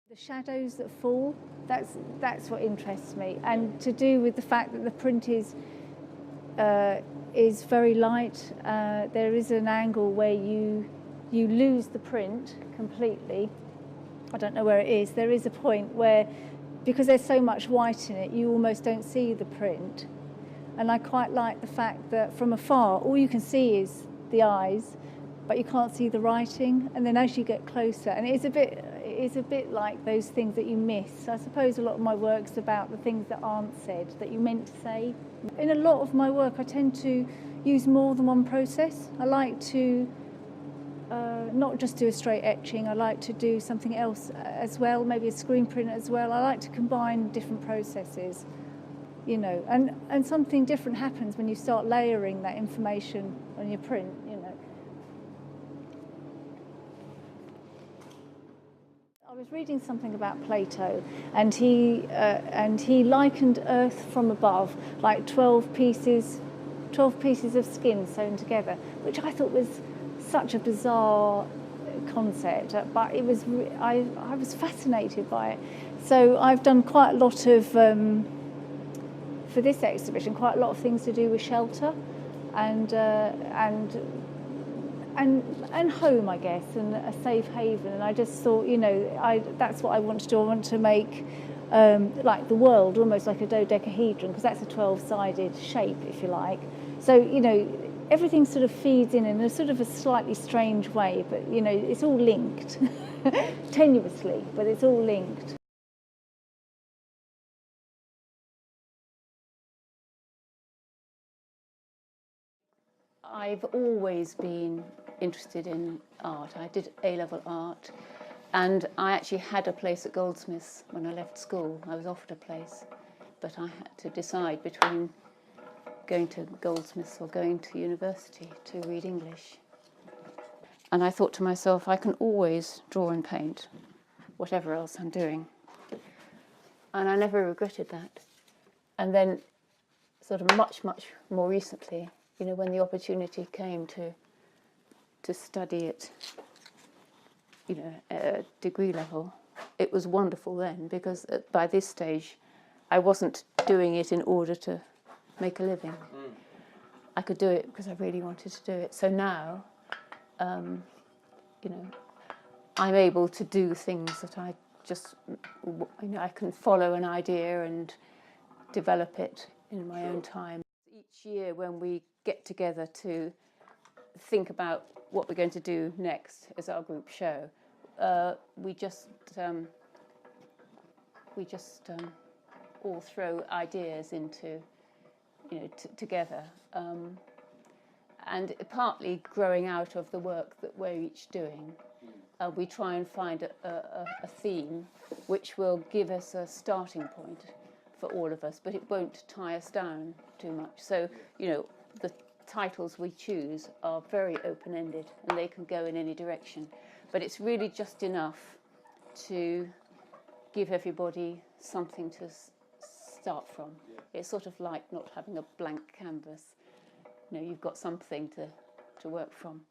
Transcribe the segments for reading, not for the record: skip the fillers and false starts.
The shadows that fall, that's what interests me, and to do with the fact that the print is very light. There is an angle where you lose the print completely. I don't know where it is. There is a point where, because there's so much white in it, you almost don't see the print. And I quite like the fact that from afar, all you can see is the eyes, but you can't see the writing. And then as you get closer, and it is a bit like those things that you miss. I suppose a lot of my work's about the things that aren't said, that you meant to say. In a lot of my work, I tend to use more than one process. I like to not just do a straight etching, I like to do something else as well, maybe a screen print as well. I like to combine different processes, you know, and something different happens when you start layering that information on your print, you know. I was reading something about Plato, and he likened Earth from above like 12 pieces of skin sewn together, which I thought was such a bizarre concept, but it was I was fascinated by it. So I've done quite a lot of for this exhibition, quite a lot of things to do with shelter and home, I guess, and a safe haven. And I just thought, you know, that's what I want to do. I want to make like the world almost like a dodecahedron, because that's a 12-sided shape, if you like. So, you know, everything sort of feeds in a sort of a slightly strange way, but, you know, it's all linked, tenuously, but it's all linked. I've always been interested in art. I did A-level art, and I actually had a place at Goldsmiths when I left school. I was offered a place, but I had to decide between going to Goldsmiths or going to university to read English. And I thought to myself, I can always draw and paint, whatever else I'm doing. And I never regretted that. And then sort of much, much more recently, you know, when the opportunity came to study at, you know, a degree level, it was wonderful then, because by this stage, I wasn't doing it in order to make a living. I could do it because I really wanted to do it. So now, you know, I'm able to do things that I just, you know, I can follow an idea and develop it in my own time. Each year when we get together to think about what we're going to do next as our group show, we just all throw ideas into, you know, together, and partly growing out of the work that we're each doing. We try and find a theme which will give us a starting point for all of us, but it won't tie us down too much. So, you know, the titles we choose are very open-ended and they can go in any direction, but it's really just enough to give everybody something to start from. It's sort of like not having a blank canvas. You know, you've got something to work from.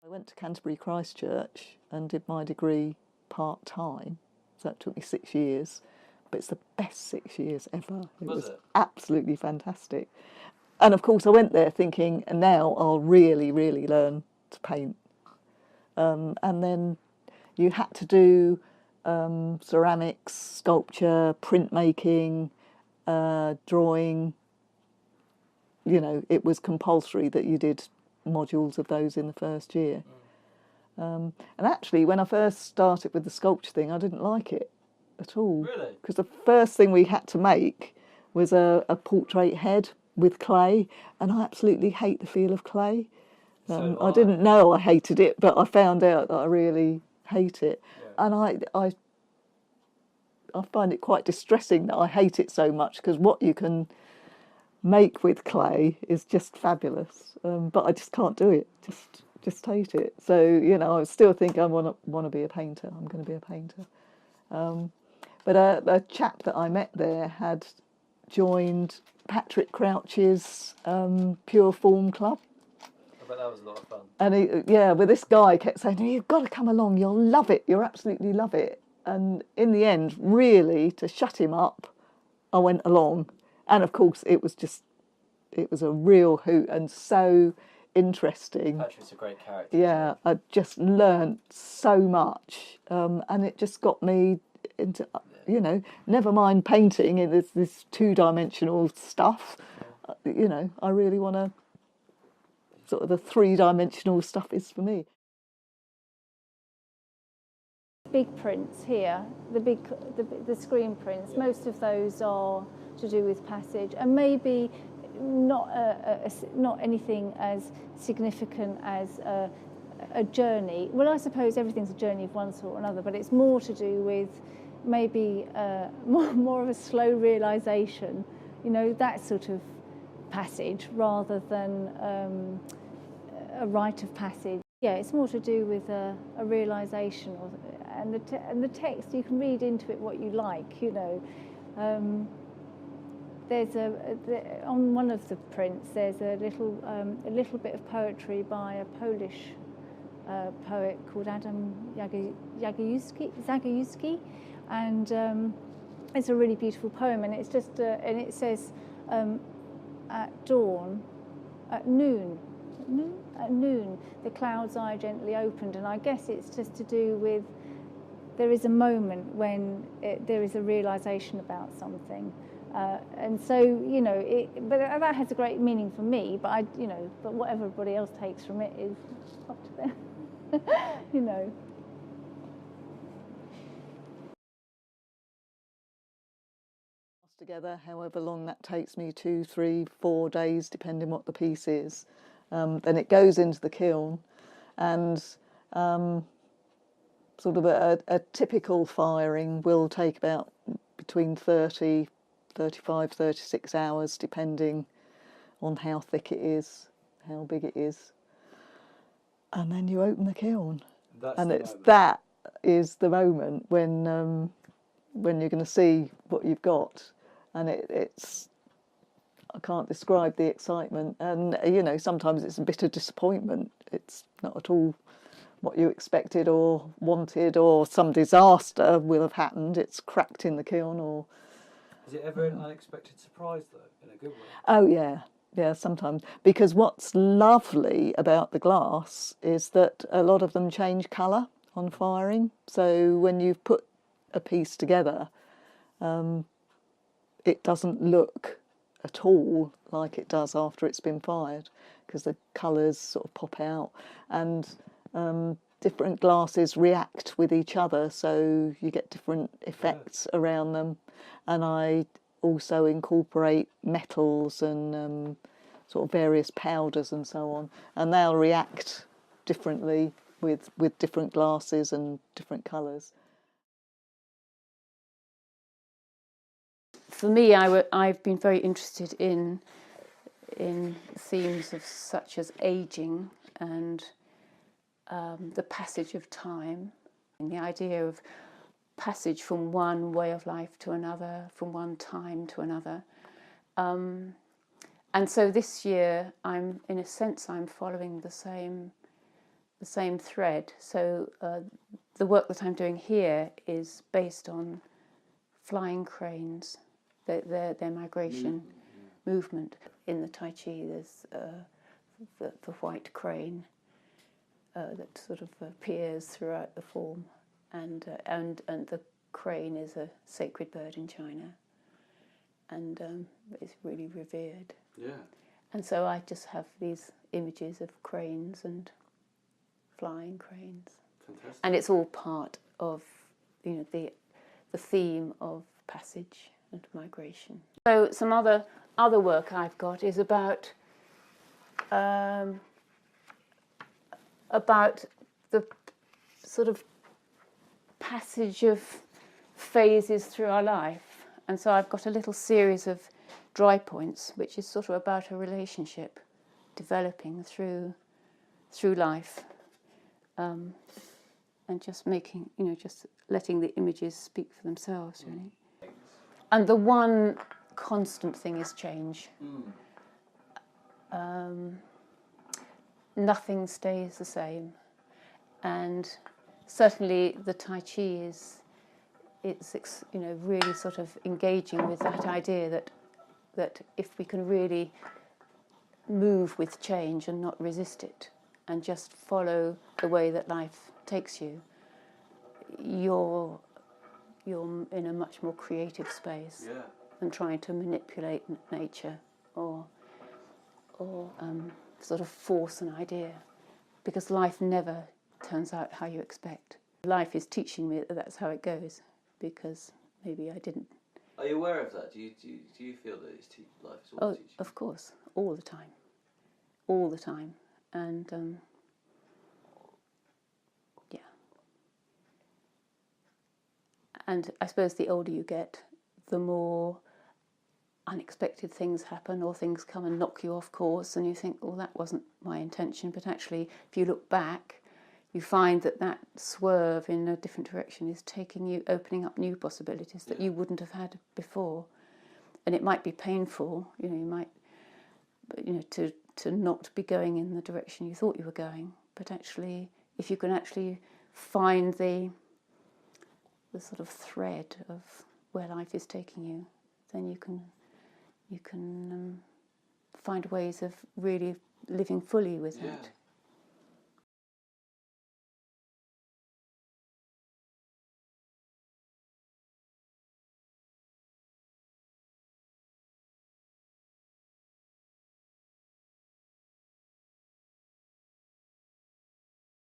I went to Canterbury Christchurch and did my degree part-time, so that took me 6 years, but it's the best 6 years ever. It was absolutely fantastic. And of course I went there thinking, and now I'll really, really learn to paint. And then you had to do ceramics, sculpture, printmaking, drawing. You know, it was compulsory that you did modules of those in the first year. And actually, when I first started with the sculpture thing, I didn't like it at all. Really? Because the first thing we had to make was a portrait head with clay, and I absolutely hate the feel of clay. I didn't know I hated it, but I found out that I really hate it. Yeah. And I find it quite distressing that I hate it so much, because what you can make with clay is just fabulous, but I just can't do it. Just hate it. So, you know, I still think I want to be a painter. I'm going to be a painter. But a chap that I met there had joined Patrick Crouch's Pure Form Club. I bet that was a lot of fun. And but this guy kept saying, "You've got to come along, you'll love it, you'll absolutely love it." And in the end, really, to shut him up, I went along. And of course, it was a real hoot and so interesting. Patrick's a great character. Yeah, I just learnt so much. And it just got me into, never mind painting, it's this two-dimensional stuff. I really want to, sort of the three-dimensional stuff is for me. Big prints here, the screen prints, most of those are to do with passage, and maybe not anything as significant as a journey. Well, I suppose everything's a journey of one sort or another, but it's more to do with maybe more of a slow realisation, that sort of passage, rather than a rite of passage. Yeah, it's more to do with a realisation, and the text, you can read into it what you like, There's on one of the prints, there's a little bit of poetry by a Polish poet called Adam Zagajewski, and it's a really beautiful poem, and it's just and it says at dawn, at noon, the cloud's eye gently opened, and I guess it's just to do with there is a moment when there is a realisation about something. And so, but that has a great meaning for me. But but what everybody else takes from it is up to them. Together, however long that takes me, 2, 3, 4 days, depending what the piece is. Then it goes into the kiln, and sort of a typical firing will take about between 35, 36 hours, depending on how thick it is, how big it is. And then you open the kiln. That is the moment when you're going to see what you've got. And it's, I can't describe the excitement. And, sometimes it's a bit of disappointment. It's not at all what you expected or wanted, or some disaster will have happened. It's cracked in the kiln, or... Is it ever an unexpected surprise, though, in a good way? Oh, yeah, sometimes. Because what's lovely about the glass is that a lot of them change colour on firing. So when you've put a piece together, it doesn't look at all like it does after it's been fired, because the colours sort of pop out, and different glasses react with each other, so you get different effects around them. And I also incorporate metals and sort of various powders and so on, and they'll react differently with different glasses and different colours. For me, I've been very interested in themes of such as ageing and the passage of time, and the idea of passage from one way of life to another, from one time to another. And so this year, I'm following the same thread. So the work that I'm doing here is based on flying cranes, their migration movement. In the Tai Chi, there's the white crane that sort of appears throughout the form, and the crane is a sacred bird in China, and it's really revered. Yeah. And so I just have these images of cranes and flying cranes. Fantastic. And it's all part of the theme of passage and migration. So some other work I've got is about the sort of passage of phases through our life. And so I've got a little series of dry points, which is sort of about a relationship developing through life, and just making, just letting the images speak for themselves, really. And the one constant thing is change. Mm. Nothing stays the same, and certainly the Tai Chi it's really sort of engaging with that idea that if we can really move with change and not resist it, and just follow the way that life takes you, you're in a much more creative space than trying to manipulate nature or sort of force an idea, because life never turns out how you expect. Life is teaching me that that's how it goes, because maybe I didn't. Are you aware of that? Do you feel that life is always teaching? Of course, all the time, and yeah. And I suppose the older you get, the more unexpected things happen, or things come and knock you off course, and you think, well, that wasn't my intention. But actually, if you look back, you find that swerve in a different direction is opening up new possibilities that you wouldn't have had before. And it might be painful, you might, to not be going in the direction you thought you were going. But actually, if you can actually find the sort of thread of where life is taking you, then you can find ways of really living fully with that.